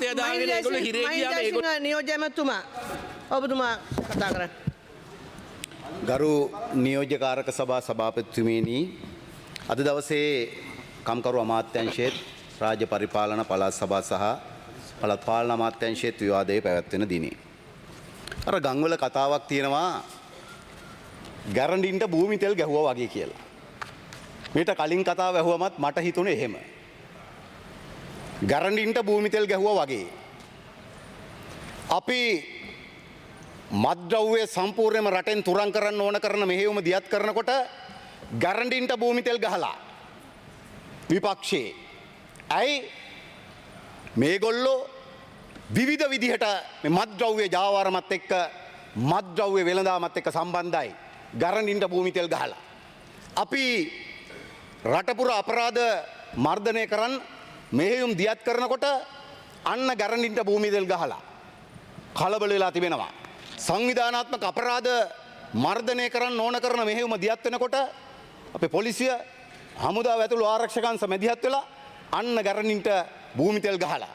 ආර්ථය දාගෙන ඒගොල්ලෝ හිරේ ගියාම ඒගොල්ලෝ නියෝජ්‍ය ඇමතුමා ඔබතුමා කතා කරන්න. ගරු නියෝජ්‍යකාරක සභා සභාපතිතුමනි, අද දවසේ කම්කරු අමාත්‍යංශයේත් රාජ්‍ය පරිපාලන පළාත් සභා සහ පළාත් පාලන අමාත්‍යංශයේත් විවාදයේ පැවැත්වෙන දිනේ. අර ගම්වල කතාවක් තියෙනවා ගැරන්ඩින්ට භූමි තෙල් ගැහුවා වගේ කියලා. මීට කලින් කතාව ඇහුවමත් මට හිතුනේ එහෙම. ගැරන්ඩින්ට භූමි තෙල් ගැහුවා වගේ. අපි මත්ද්‍රව්‍ය සම්පූර්ණයෙන්ම රටෙන් තුරන් කරන්න ඕන කරන මෙහෙයුම දියත් කරනකොට ගැරන්ඩින්ට භූමි තෙල් ගහලා විපක්ෂයේ. ඇයි මේගොල්ලෝ විවිධ විදිහට මේ මත්ද්‍රව්‍ය ජාවාරමත් එක්ක මත්ද්‍රව්‍ය වෙළඳාමත් එක්ක සම්බන්ධයි. ගැරන්ඩින්ට භූමි තෙල් ගහලා. අපි රටපුර අපරාධ මර්ධනය කරන්න මෙහෙයුම් දියත් කරනකොට අන්න ගැරන්ඩින්ට භූමි තෙල් ගහලා කලබල වෙලා තිබෙනවා. සංවිධානාත්මක අපරාධ මර්ධනය කරන්න ඕන කරන මෙහෙයුම දියත් වෙනකොට අපේ පොලිසිය හමුදාව ඇතුළු ආරක්ෂකයන්ස මැදිහත් වෙලා අන්න ගැරන්ඩින්ට භූමි තෙල් ගහලා.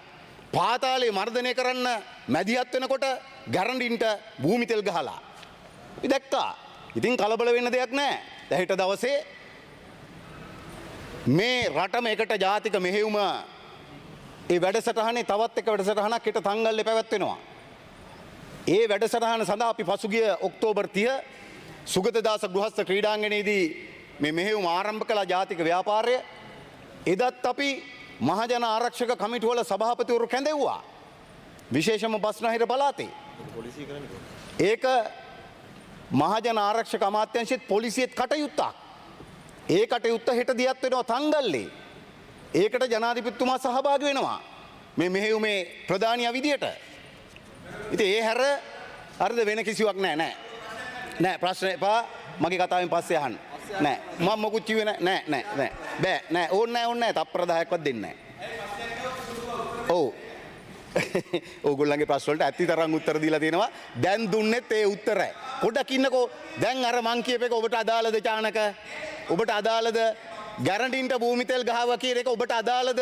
පාතාලේ මර්ධනය කරන්න මැදිහත් වෙනකොට ගැරන්ඩින්ට භූමි තෙල් ගහලා. අපි දැක්කා. ඉතින් කලබල වෙන්න දෙයක් නැහැ. දැන් දවසේ මේ රටම එකට ජාතික මෙහෙයුම ඒ වැඩසටහනේ තවත් එක වැඩසටහනක් හෙට තංගල්ලේ පැවැත්වෙනවා. ඒ වැඩසටහන සඳහා අපි පසුගිය ඔක්තෝබර් 30 සුගතදාස ගෘහස්ත ක්‍රීඩාංගණයේදී මේ මෙහෙයුම ආරම්භ කළ ජාතික ව්‍යාපාරය එදත් අපි මහජන ආරක්ෂක කමිටුවල සභාපතිවරු කැඳෙව්වා. විශේෂම බස්නාහිර පළාතේ. ඒක මහජන ආරක්ෂක අමාත්‍යාංශයේත් පොලිසියෙත් කටයුත්තක්. ඒ කටයුත්ත හෙට දියත් වෙනවා තංගල්ලේ. ඒකට ජනාධිපතිතුමා සහභාගී වෙනවා. මේ මෙහෙයුමේ ප්‍රධානියා විදියට. ඉතින් ඒ හැර අරද වෙන කිසිවක් නෑ. නෑ ප්‍රශ්න එපා. මගේ කතාවෙන් පස්සේ අහන්න. නෑ මම මොකුත් කිව්වේ නෑ. බෑ නෑ ඕන්නේ නෑ තප්පර 10ක්වත් දෙන්නේ නෑ. ඔව්. ඕගොල්ලන්ගේ ප්‍රශ්න වලට ඇත්ති තරම් උත්තර දීලා තියෙනවා. දැන් දුන්නෙත් ඒ උත්තරයි. පොඩ්ඩක් ඉන්නකෝ. දැන් අර මං කියපේක ඔබට අදාළද චානක? ඔබට අදාළද? ගැරන්ඩින්ට භූමි තෙල් ගහවා කියන එක ඔබට අදාළද?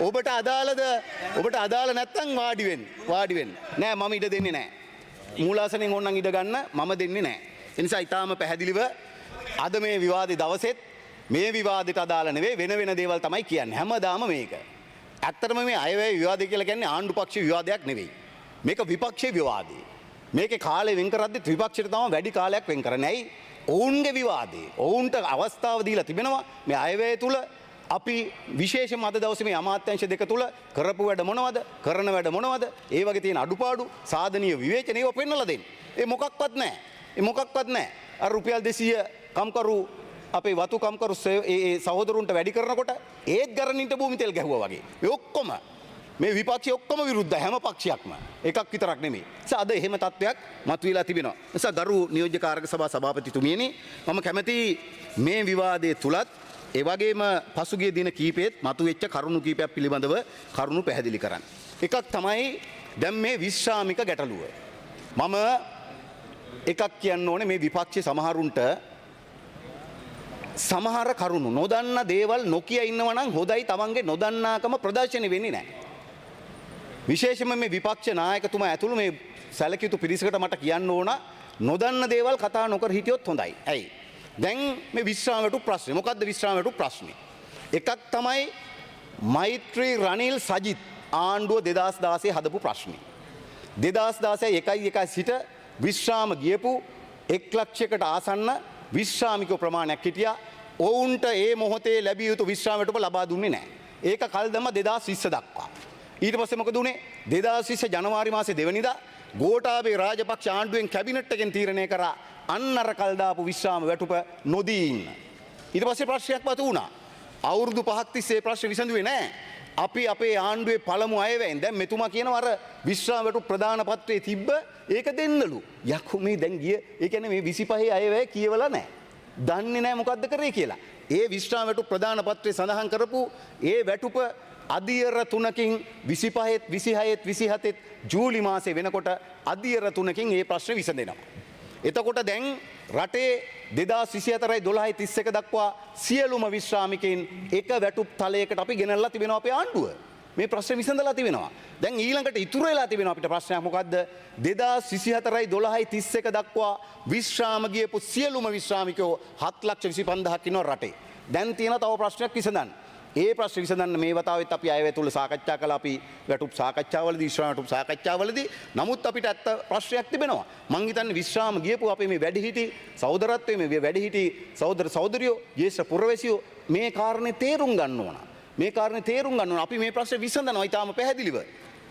ඔබට අදාළද? ඔබට අදාළ නැත්නම් වාඩි වෙන්න. නෑ මම ඉඩ දෙන්නේ නෑ. මූලාසනෙන් ඕනනම් ඉඩ ගන්න මම දෙන්නේ නෑ. ඒ නිසා ඊටාම පැහැදිලිව අද මේ විවාදේ දවසෙත් මේ විවාදයට අදාළ නෙවෙයි වෙන දේවල් තමයි කියන්නේ. හැමදාම මේක. ඇත්තටම මේ අයවැය විවාදය කියලා කියන්නේ ආණ්ඩු පක්ෂ විවාදයක් නෙවෙයි. මේක විපක්ෂයේ විවාදේ. මේකේ කාලය වෙන් කරද්දිත් විපක්ෂයට තමයි වැඩි කාලයක් වෙන් කරන්නේ. ඇයි? ඔවුන්ගේ විවාදේ. ඔවුන්ට අවස්ථාව දීලා තිබෙනවා මේ අයවැය තුල අපි විශේෂම අද දවසේ මේ අමාත්‍යාංශ දෙක තුල කරපු වැඩ මොනවද? කරන වැඩ මොනවද? ඒ වගේ තියෙන අඩුපාඩු සාධනීය විවේචන ඒව පෙන්වලා දෙන්න. ඒ මොකක්වත් නැහැ. අර රුපියල් 200 කම්කරු අපේ වතු කම්කරු ඒ සහෝදරුන්ට වැඩි කරනකොට ඒත් ගැරන්ඩින්ට භූමි තෙල් ගැහුවා වගේ. මේ ඔක්කොම මේ විපක්ෂය ඔක්කොම විරුද්ධ හැම පක්ෂයක්ම. එකක් විතරක් නෙමෙයි. අද එහෙම තත්ත්වයක් මතුවලා තිබෙනවා. නිසා ගරු නියෝජ්‍ය කාරක සභා සභාපතිතුමියනි මම කැමැති මේ විවාදයේ තුලත් ඒ වගේම පසුගිය දින කීපෙත් මතුවෙච්ච කරුණු කීපයක් පිළිබඳව කරුණු පැහැදිලි කරන්න. එකක් තමයි දැන් මේ විශ්‍රාමික ගැටලුව. මම එකක් කියන්න ඕනේ මේ විපක්ෂයේ සමහරුන්ට සමහර කරුණු නොදන්න දේවල් නොකිය ඉන්නවා නම් හොඳයි. තමන්ගේ නොදන්නාකම ප්‍රදර්ශනය වෙන්නේ නැහැ. විශේෂයෙන්ම මේ විපක්ෂ නායකතුමා ඇතුළු මේ සැලකියුතු පිරිසකට මට කියන්න ඕන නොදන්න දේවල් කතා නොකර හිටියොත් හොඳයි. ඇයි? දැන් මේ විශ්‍රාමයට ප්‍රශ්නේ. මොකද්ද විශ්‍රාමයට ප්‍රශ්නේ? එකක් තමයි මෛත්‍රී රනිල් සජිත් ආණ්ඩුව 2016 හදපු ප්‍රශ්නේ. 2016 1 සිට විශ්‍රාම ගියපු 1 ලක්ෂයකට ආසන්න විශ්‍රාමික ප්‍රමාණයක් හිටියා. ඔවුන්ට ඒ මොහොතේ ලැබිය යුතු විශ්‍රාමයට ලබා දුන්නේ නැහැ. ඒක කල් දැම්ම 2020 දක්වා. ඊට පස්සේ මොකද උනේ? 2020 ජනවාරි මාසේ 2 වෙනිදා ගෝඨාභය රාජපක්ෂ ආණ්ඩුවෙන් කැබිනට් එකෙන් තීරණය කරා අන්න අර කල් දාපු විශ්‍රාම වැටුප නොදී ඉන්න. ඊට පස්සේ ප්‍රශ්නයක් මතු වුණා. අවුරුදු 5ක් තිස්සේ ප්‍රශ්න විසඳුවේ නැහැ. අපි අපේ ආණ්ඩුවේ පළමු අයවැයෙන් දැන් මෙතුමා කියනවා අර විශ්‍රාම වැටුප ප්‍රදාන පත්‍රයේ තිබ්බ ඒක දෙන්නලු. යකෝ මේ දැන් ගිය ඒ කියන්නේ මේ 25 අයවැය කියවලා නැහැ. දන්නේ නැහැ මොකද්ද කරේ කියලා. ඒ විශ්‍රාම වැටුප ප්‍රදාන පත්‍රයේ සඳහන් කරපු ඒ වැටුප අධියර 3කින් 25ත් 26ත් 27ත් ජූලි මාසේ වෙනකොට අධියර 3කින් ඒ ප්‍රශ්නේ විසඳෙනවා. එතකොට දැන් රටේ 2024යි 12යි 31 දක්වා සියලුම විශ්‍රාමිකයින් එක වැටුප් තලයකට අපි ගෙනල්ලා තිබෙනවා අපේ ආණ්ඩුව. මේ ප්‍රශ්නේ විසඳලා තිබෙනවා. දැන් ඊළඟට ඉතුරු වෙලා තිබෙනවා අපිට ප්‍රශ්නයක් මොකද්ද? 2024යි 12යි 31 දක්වා විශ්‍රාම ගියපු සියලුම විශ්‍රාමිකයෝ 7,25,000ක් ඉන්නවා රටේ. දැන් තියෙන තව ප්‍රශ්නයක් විසඳන්න. ඒ ප්‍රශ්න විසඳන්න මේ වතාවෙත් අපි අයවැය තුල සාකච්ඡා කළා. අපි වැටුප් සාකච්ඡාවලදී විශ්‍රාම වැටුප් සාකච්ඡාවලදී නමුත් අපිට ඇත්ත ප්‍රශ්නයක් තිබෙනවා. මං හිතන්නේ විශ්‍රාම ගියපු අපේ මේ වැඩිහිටි සහෝදරත්වයේ මේ වැඩිහිටි සහෝදර සහෝදරියෝ ජේෂ්ඨ පුරවැසියෝ මේ කාරණේ තේරුම් ගන්න ඕන. මේ කාරණේ තේරුම් ගන්න ඕන. අපි මේ ප්‍රශ්නේ විසඳනවා ඊටාම පැහැදිලිව.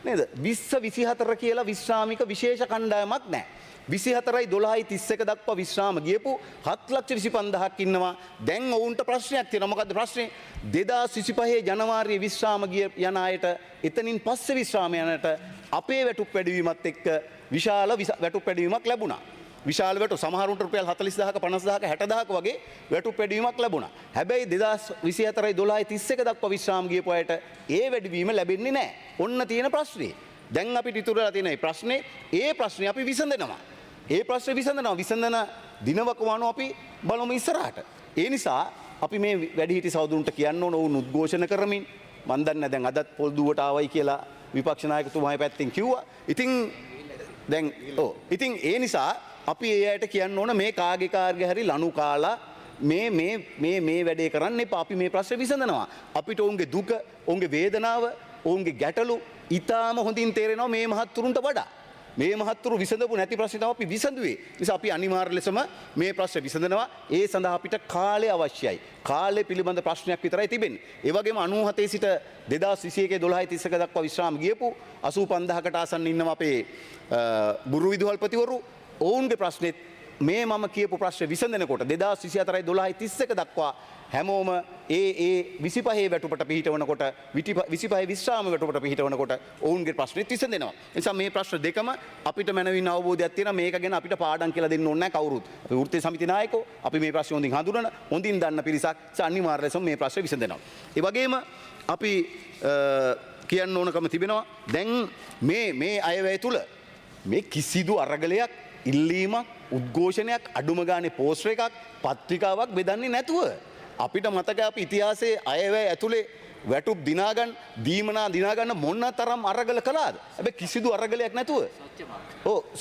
නේද? 2024 කියලා විශ්‍රාමික විශේෂ කණ්ඩායමක් නැහැ. 24යි 12යි 31 දක්වා විශ්‍රාම ගියපු 7,25,000ක් ඉන්නවා. දැන් ඔවුන්ට ප්‍රශ්නයක් තියෙනවා. මොකද්ද ප්‍රශ්නේ? 2025 ජනවාරියේ විශ්‍රාම ගිය යන අයට එතනින් පස්සේ විශ්‍රාම යනට අපේ වැටුප් වැඩිවීමත් එක්ක විශාල වැටුප් වැඩිවීමක් ලැබුණා. විශාල වැටුප් සමහරුන්ට රුපියල් 40,000ක 50,000ක 60,000ක වගේ වැටුප් වැඩිවීමක් ලැබුණා. හැබැයි 2024යි 12යි 31 දක්වා විශ්‍රාම ගියපු අයට ඒ වැඩිවීම ලැබෙන්නේ නැහැ. ඔන්න තියෙන ප්‍රශ්නේ. දැන් අපිට ඉතුරු වෙලා තියෙන මේ ප්‍රශ්නේ අපි විසඳනවා. ඒ ප්‍රශ්නේ විසඳන දිනවකවානු අපි බලමු ඉස්සරහට. ඒ නිසා අපි මේ වැඩිහිටි සහෝදරුන්ට කියන්න ඕන වුන් උද්ඝෝෂණ කරමින් මන් දන්නේ දැන් අදත් පොල් දුවට ආවයි කියලා විපක්ෂ නායකතුමාගේ පැත්තෙන් කිව්වා. ඉතින් ඒ නිසා අපි ඒ අයට කියන්න ඕන මේ කාගේ කාර්ගේ හරි ලනු කාලා මේ වැඩේ කරන්න එපා. අපි මේ ප්‍රශ්නේ විසඳනවා. අපිට ඔවුන්ගේ දුක, ඔවුන්ගේ වේදනාව, ඔවුන්ගේ ගැටලු ඊටාම හොඳින් තේරෙනවා මේ මහත්තුරුන්ට වඩා. මේ මහත්තුරු විසඳපු නැති ප්‍රශ්න තමයි අපි විසඳුවේ. නිසා අපි අනිවාර්ය ලෙසම මේ ප්‍රශ්න විසඳනවා. ඒ සඳහා අපිට කාලය අවශ්‍යයි. කාලය පිළිබඳ ප්‍රශ්නයක් විතරයි තිබෙන්නේ. ඒ වගේම 97 සිට 2021 12 31 දක්වා විශ්‍රාම ගියපු 85000කට ආසන්න ඉන්නවා අපේ බුරු විදුහල්පතිවරු. ඔවුන්ගේ ප්‍රශ්නෙත් මේ මම කියපු ප්‍රශ්න විසඳනකොට 2024යි 12යි 31 දක්වා හැමෝම ඒ 25 වැටුපට පිහිටවනකොට 25 විශ්‍රාම වැටුපට පිහිටවනකොට ඔවුන්ගේ ප්‍රශ්නෙත් විසඳෙනවා. ඒ නිසා මේ ප්‍රශ්න දෙකම අපිට මනවින් අවබෝධයක් තියෙනවා. මේක ගැන අපිට පාඩම් කියලා දෙන්න ඕනේ නැහැ කවුරුත්. අපි වෘත්තීය සමිති නායකයෝ අපි මේ ප්‍රශ්න හොඳින් හඳුනන හොඳින් දන්න පිරිසක් අනිවාර්ය ලෙසම මේ ප්‍රශ්න විසඳෙනවා. ඒ වගේම අපි කියන්න ඕනකම තිබෙනවා දැන් මේ අයවැය තුල මේ කිසිදු අරගලයක් ඉල්ලීමක් උද්ඝෝෂණයක් අඩුම ගානේ පෝස්ටර් එකක් පත්‍රිකාවක් බෙදන්නේ නැතුව අපිට මතක අපි ඉතිහාසයේ අයවැය ඇතුලේ වැටුප් දිනාගන්න දීමනා දිනාගන්න මොන තරම් අරගල කළාද? හැබැයි කිසිදු අරගලයක් නැතුව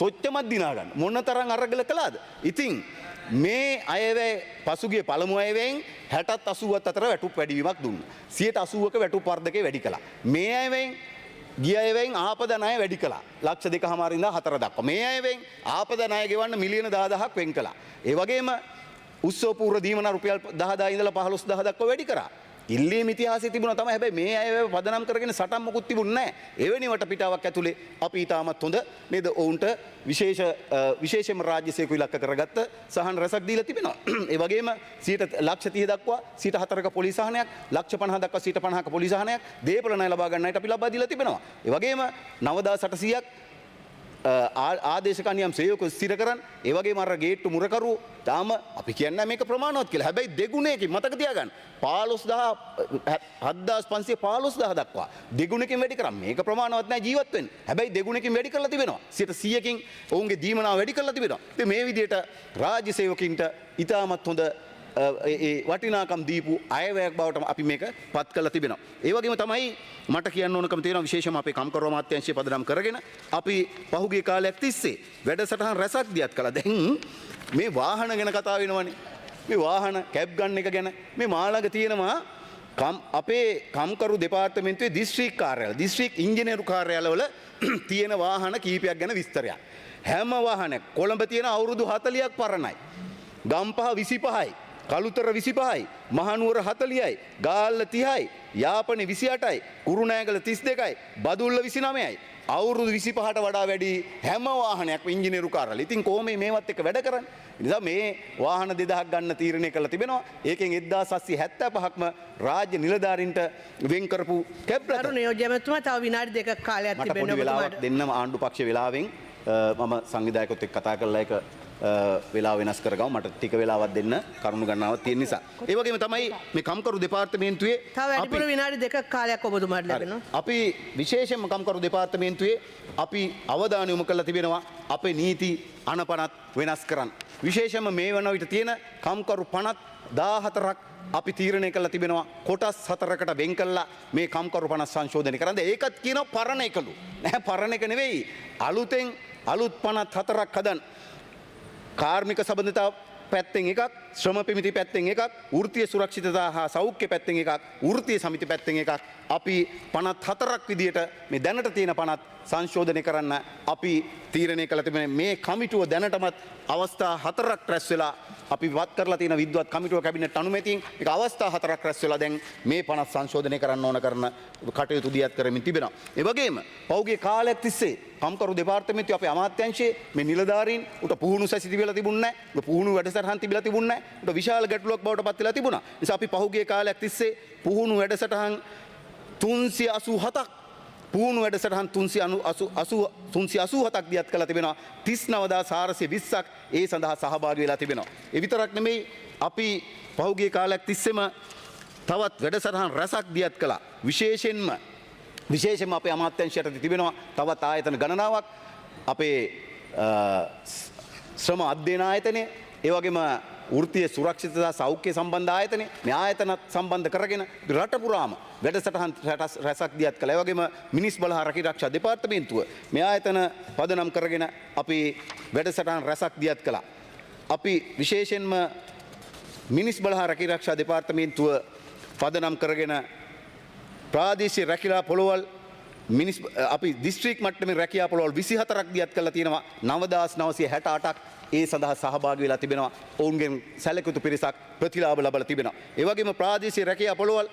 සොච්චමත් දිනාගන්න මොන තරම් අරගල කළාද? ඉතින් මේ අයවැය පසුගිය පළමු අයවැයෙන් 60ත් 80ත් අතර වැටුප් වැඩිවීමක් දුන්නා. 80%ක වැටුප් වර්ධකේ වැඩි කළා. මේ අයවැයෙන් ගිය අයවැයෙන් ආපදා ණය වැඩි කළා. ලක්ෂ 2.5 ඉඳලා 4 දක්වා. මේ අයවැයෙන් ආපදා ණය ගෙවන්න මිලියන 10000ක් වෙන් කළා. ඒ වගේම උත්සව පූර්ව දීමනා රුපියල් 10000 ඉඳලා 15000 දක්වා වැඩි කරා. ඉල්ලීම් ඉතිහාසයේ තිබුණා තමයි. හැබැයි මේ අයවැය පදනම් කරගෙන සටන් මොකුත් තිබුණේ නැහැ. එවැනි වටපිටාවක් ඇතුලේ අපි ඊටමත් හොඳ නේද ඔවුන්ට විශේෂයෙන්ම රාජ්‍ය සේවක ඉලක්ක කරගත්ත සහන රසක් දීලා තිබෙනවා. ඒ වගේම 130 දක්වා 4ක පොලිස් සහනයක්, 50 දක්වා 50ක පොලිස් සහනයක්, දේපල ණය ලබා ගන්නයිට අපි ලබා දීලා තිබෙනවා. ඒ වගේම 9800ක් ආදේශක නියම් සේවක ස්ථිර කරන් ඒ වගේම අර ගේට්ටු මුරකරු තාම අපි කියන්නේ මේක ප්‍රමාණවත් කියලා. හැබැයි දෙගුණයකින් මතක තියාගන්න 75,000 දක්වා දෙගුණකින් වැඩි කරා. මේක ප්‍රමාණවත් නැහැ ජීවත් වෙන්න. හැබැයි දෙගුණකින් වැඩි කරලා තිබෙනවා. 100කින් ඔවුන්ගේ දීමනාව වැඩි කරලා තිබෙනවා. ඉතින් මේ විදිහට රාජ්‍ය සේවකින්ට ඉතාමත් හොඳ ඒ වටිනාකම් දීපු අයවැයක් බවට අපි මේක පත් කරලා තිබෙනවා. ඒ වගේම තමයි මට කියන්න ඕනකම තියෙනවා විශේෂම අපේ කම්කරුව අමාත්‍යාංශය පදනම් කරගෙන අපි පහුගිය කාලයක් තිස්සේ වැඩසටහන් රැසක් දියත් කළා. දැන් මේ වාහන ගැන කතා වෙනවනේ. මේ වාහන කැබ් ගන්න එක ගැන මේ මාළඟ තියෙනවා අපේ කම්කරු දෙපාර්තමේන්තුවේ දිස්ත්‍රික් කාර්යාල දිස්ත්‍රික් ඉංජිනේරු කාර්යාලවල තියෙන වාහන කීපයක් ගැන විස්තරයක්. හැම වාහනයක් කොළඹ තියෙන අවුරුදු 40ක් පරණයි. ගම්පහ 25යි. කළුතර 25යි, මහනුවර 40යි, ගාල්ල 30යි, යාපනය 28යි, කුරුණෑගල 32යි, බදුල්ල 29යි. අවුරුදු 25ට වඩා වැඩි හැම වාහනයක්ම ඉංජිනේරු කාර්යාලය. ඉතින් කොහොම මේවත් එක්ක වැඩ කරන්නේ? ඒ නිසා මේ වාහන 2000ක් ගන්න තීරණය කළා තිබෙනවා. ඒකෙන් 1775ක්ම රාජ්‍ය නිලධාරීන්ට වෙන් කරපු කැබ් රථ. අර නියෝජ්‍යමතුමා තව විනාඩි දෙකක් කාලයක් තිබෙනවා. මට වෙලාවක් දෙන්නම ආණ්ඩු පක්ෂ වෙලාවෙන් මම සංවිධායකයොත් එක්ක කතා කරලා ඒක වෙලාව වෙනස් කරගමු. මට ටික වෙලාවක් දෙන්න කරුණු ගණනාවක් තියෙන නිසා. ඒ වගේම තමයි මේ කම්කරු දෙපාර්තමේන්තුවේ තව වැඩිපුර විනාඩි දෙකක් කාලයක් ඔබතුමාට ලැබෙනවා. අපි විශේෂයෙන්ම කම්කරු දෙපාර්තමේන්තුවේ අපි අවධානය යොමු කරලා තිබෙනවා අපේ නීති අනපනත් වෙනස් කරන්න. විශේෂයෙන්ම මේ වන විට තියෙන කම්කරු පනත් 14ක් අපි තීරණය කළා තිබෙනවා කොටස් 4කට වෙන් කළා මේ කම්කරු 50 සංශෝධනය කරන්න. ඒකත් කියනවා පරණ එකලු. නෑ පරණ එක නෙවෙයි. අලුතෙන් අලුත් 54ක් හදන්න. කාර්මික සම්බන්ධතා පැත්තෙන් එකක්, ශ්‍රම පෙමිති පැත්තෙන් එකක්, වෘත්තීය සුරක්ෂිතතා හා සෞඛ්‍ය පැත්තෙන් එකක්, වෘත්තීය සමිති පැත්තෙන් එකක්. අපි 54ක් විදියට මේ දැනට තියෙන 50 සංශෝධනය කරන්න අපි තීරණය කළ තිබෙන මේ කමිටුව දැනටමත් අවස්ථා 4ක් රැස් වෙලා අපි වත් කරලා තියෙන විද්වත් කමිටුව කැබිනට් අනුමැතියෙන් ඒක අවස්ථා 4ක් රැස් වෙලා දැන් මේ 50 සංශෝධනය කරන්න ඕන කරන කටයුතු දියත් කරමින් තිබෙනවා. ඒ වගේම පෞගේ කාලයක් තිස්සේ කම්කරු දෙපාර්තමේන්තුවේ අපේ අමාත්‍යාංශයේ මේ නිලධාරීන් උට පුහුණු සැසි තිබිලා තිබුණේ නැහැ. උට පුහුණු වැඩසටහන් තිබිලා තිබුණේ නැහැ. උට විශාල ගැටලුවක් බවට පත් වෙලා තිබුණා. නිසා අපි පහුගිය කාලයක් තිස්සේ පුහුණු වැඩසටහන් 387ක් පුහුණු වැඩසටහන් 387ක් දියත් කළා තිබෙනවා. 39420ක් ඒ සඳහා සහභාගී වෙලා තිබෙනවා. ඒ විතරක් නෙමෙයි අපි පහුගිය කාලයක් තිස්සේම තවත් වැඩසටහන් රැසක් දියත් කළා. විශේෂයෙන්ම අපේ අමාත්‍යාංශයට තිබෙනවා තවත් ආයතන ගණනාවක්. අපේ ශ්‍රම අධ්‍යයන ආයතනය, ඒ වගේම වෘත්තීය සුරක්ෂිතතා සෞඛ්‍ය සම්බන්ධ ආයතනය, මේ ආයතනත් සම්බන්ධ කරගෙන රට පුරාම වැඩසටහන් රැසක් දියත් කළා. ඒ වගේම මිනිස් බල හා රැකීරක්ෂා දෙපාර්තමේන්තුව මේ ආයතන පදනම් කරගෙන අපි වැඩසටහන් රැසක් දියත් කළා. අපි විශේෂයෙන්ම මිනිස් බල හා රැකීරක්ෂා දෙපාර්තමේන්තුව පදනම් කරගෙන ප්‍රාදේශීය රැකියා පොළවල් අපි දිස්ත්‍රික් මට්ටමේ රැකියා පොළවල් 24ක් දියත් කරලා තියෙනවා. 9968ක් ඒ සඳහා සහභාගී වෙලා තිබෙනවා. ඔවුන්ගෙන් සැලකුතු පිරිසක් ප්‍රතිලාභ ලබලා තිබෙනවා. ඒ වගේම ප්‍රාදේශීය රැකියා පොළවල්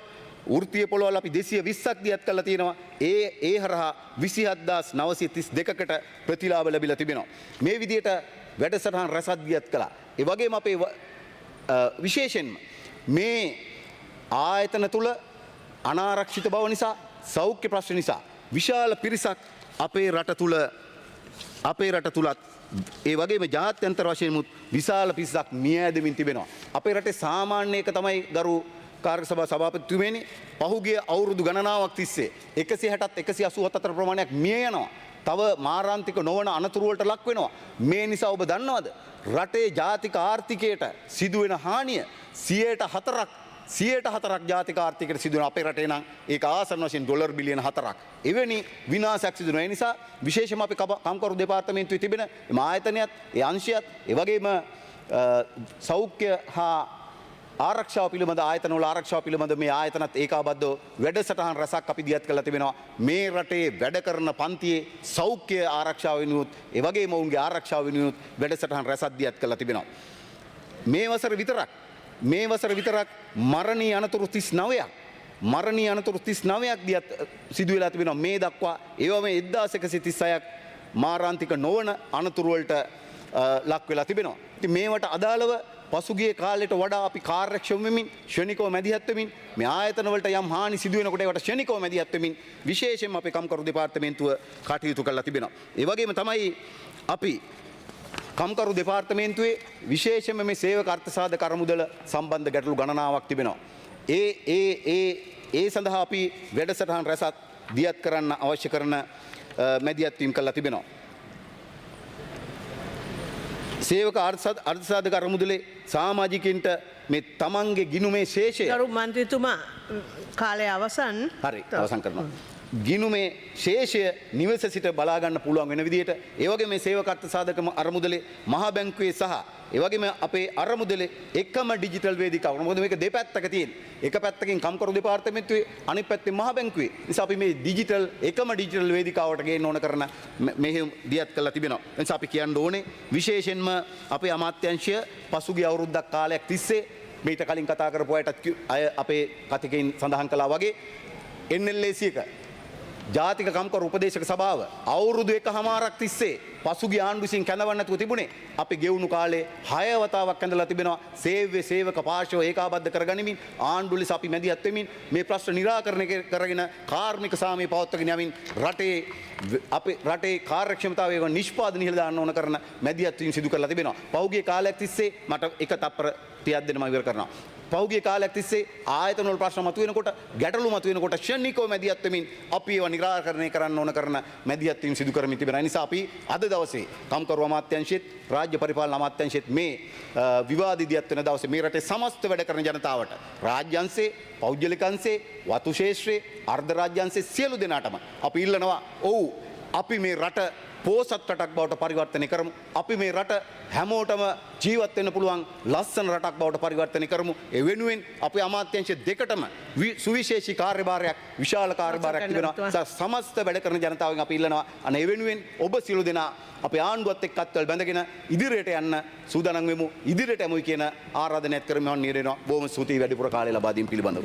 වෘත්තීය පොළවල් අපි 220ක් දියත් කරලා තියෙනවා. ඒ හරහා 27932කට ප්‍රතිලාභ ලැබිලා තිබෙනවා. මේ විදිහට වැඩසටහන් රැසක් දියත් කළා. ඒ වගේම අපේ විශේෂයෙන්ම මේ ආයතන තුල අනාරක්ෂිත බව නිසා, සෞඛ්‍ය ප්‍රශ්න නිසා විශාල පිරිසක් අපේ රට තුලත් ඒ වගේම ජාත්‍යන්තර වශයෙන් විශාල පිරිසක් මිය ඇදමින් තිබෙනවා. අපේ රටේ සාමාන්‍ය එක තමයි ගරු කාර්ය සභා සභාපතිතුමනි පහුගිය අවුරුදු ගණනාවක් තිස්සේ 160ත් 184 ප්‍රමාණයක් මිය යනවා. තව මාරාන්තික නොවන අනතුරු වලට ලක් වෙනවා. මේ නිසා ඔබ දන්නවද රටේ ජාතික ආර්ථිකයට සිදුවෙන හානිය 104ක් ජාතික ආර්ථිකයට සිදුවන අපේ රටේ නම් ඒක ආසන්න වශයෙන් ඩොලර් බිලියන 4ක්. එවැනි විනාශයක් සිදු වෙන නිසා විශේෂයෙන්ම අපි කම්කරු දෙපාර්තමේන්තුවේ තිබෙන මේ ආයතනයත්, ඒ අංශයත්, ඒ වගේම සෞඛ්‍ය හා ආරක්ෂාව පිළිබඳ ආයතනවල ආරක්ෂාව පිළිබඳ මේ ආයතනත් ඒකාබද්ධව වැඩසටහන් රැසක් අපි දියත් කරලා තිබෙනවා. මේ රටේ වැඩ කරන පන්තියේ සෞඛ්‍ය ආරක්ෂාව වෙනුවත්, ඒ වගේම ඔවුන්ගේ ආරක්ෂාව වෙනුවත් වැඩසටහන් රැසක් දියත් කරලා තිබෙනවා. මේ වසර විතරක් මරණීය අනතුරු 39ක් දියත් සිදු වෙලා තිබෙනවා මේ දක්වා. ඒවම 1136ක් මාරාන්තික නොවන අනතුරු වලට ලක් වෙලා තිබෙනවා. ඉතින් මේවට අදාළව පසුගිය කාලයට වඩා අපි කාර්යක්ෂම වෙමින්, ශ්‍රණිකව මැදිහත් වෙමින්, මේ ආයතන වලට යම් හානි සිදු වෙනකොට ඒවට ශ්‍රණිකව මැදිහත් වෙමින් විශේෂයෙන්ම අපේ කම්කරු දෙපාර්තමේන්තුව කටයුතු කරලා තිබෙනවා. ඒ වගේම තමයි අපි කම්කරු දෙපාර්තමේන්තුවේ විශේෂයෙන්ම මේ සේවක අර්ථසාධක අරමුදල සම්බන්ධ ගැටලු ගණනාවක් තිබෙනවා. ඒ සඳහා අපි වැඩසටහන් රැසක් දියත් කරන්න අවශ්‍ය කරන මැදිහත් වීම කළා තිබෙනවා. සේවක අර්ථසාධක අරමුදලේ සමාජිකින්ට මේ තමන්ගේ ගිණුමේ ශේෂය ගරු මන්ත්‍රීතුමා කාලය අවසන්. හරි අවසන් කරනවා. ගිණුමේ ශේෂය නිවස සිට බලා ගන්න පුළුවන් වෙන විදිහට ඒ වගේ මේ සේවක අර්ථසාධක අරමුදලේ මහා බැංකුවේ සහ ඒ වගේම අපේ අරමුදලේ එකම ඩිජිටල් වේදිකාව. මොකද මේක දෙපැත්තක තියෙන. එක පැත්තකින් කම්කරු දෙපාර්තමේන්තුවේ අනිත් පැත්තෙන් මහා බැංකුවේ. නිසා අපි මේ එකම ඩිජිටල් වේදිකාවට ගේන්න ඕන කරන මෙහෙයුම් දියත් කරලා තිබෙනවා. නිසා අපි කියන්න ඕනේ විශේෂයෙන්ම අපේ අමාත්‍යාංශය පසුගිය අවුරුද්දක් කාලයක් තිස්සේ මීට කලින් කතා කරපු අයටත් අපේ කතිකයින් සඳහන් කළා වගේ NLAC එක ජාතික කම්කරු උපදේශක සභාව අවුරුදු 1.5ක් තිස්සේ පසුගිය ආණ්ඩුව විසින් කැඳවන්න නැතුව තිබුණේ. අපි ගෙවුණු කාලේ 6 වතාවක් කැඳලා තිබෙනවා. සේවක පාර්ශ්ව ඒකාබද්ධ කරගනිමින් ආණ්ඩුව ලෙස අපි මැදිහත් වෙමින් මේ ප්‍රශ්න निराකරණය කරගෙන කාර්මික සාමය පවත්වාගෙන යමින් රටේ කාර්යක්ෂමතාවය නිෂ්පාදනය ඉහළ දාන්න ඕන කරන මැදිහත් වීම සිදු කරලා තිබෙනවා. පහුගිය කාලයක් තිස්සේ මට එක තප්පර 30ක් දෙන්න මම ඉවර කරනවා. පෞගිය කාලයක් තිස්සේ ආයතන වල ප්‍රශ්න මතුවෙනකොට ගැටලු මතුවෙනකොට ෂණිකව මැදිහත් වෙමින් අපි ඒවා නිරාකරණය කරන්න ඕන කරන මැදිහත් වීම සිදු කරමින් තිබෙනවා. ඒ නිසා අපි අද දවසේ කම්කරු අමාත්‍යාංශයේත් රාජ්‍ය පරිපාලන අමාත්‍යාංශයේත් මේ විවාද ඉදිරියට වෙන දවසේ මේ රටේ සමස්ත වැඩ කරන ජනතාවට රාජ්‍ය අංශේ පෞද්ගලික අංශේ වතු ශේෂ්ත්‍රයේ අර්ධ රාජ්‍ය අංශේ සියලු දෙනාටම අපි ඉල්ලනවා ඔව් අපි මේ රට පෝසත් රටක් බවට පරිවර්තනය කරමු. අපි මේ රට හැමෝටම ජීවත් වෙන්න පුළුවන් ලස්සන රටක් බවට පරිවර්තනය කරමු. ඒ වෙනුවෙන් අපි අමාත්‍යාංශ දෙකටම සුවිශේෂී කාර්යභාරයක් විශාල කාර්යභාරයක් තිබෙනවා. සමස්ත වැඩ කරන ජනතාවෙන් අපි ඉල්ලනවා අනේ ඒ වෙනුවෙන් ඔබ සියලු දෙනා අපේ ආණ්ඩුවත් එක්ක අත්වල බැඳගෙන ඉදිරියට යන්න සූදානම් වෙමු. ඉදිරියට යමුයි කියන ආරාධනයත් කරමින් මම නිරේනවා. බොහොම ස්තුතියි වැඩිපුර කාලය ලබා දීම පිළිබඳව.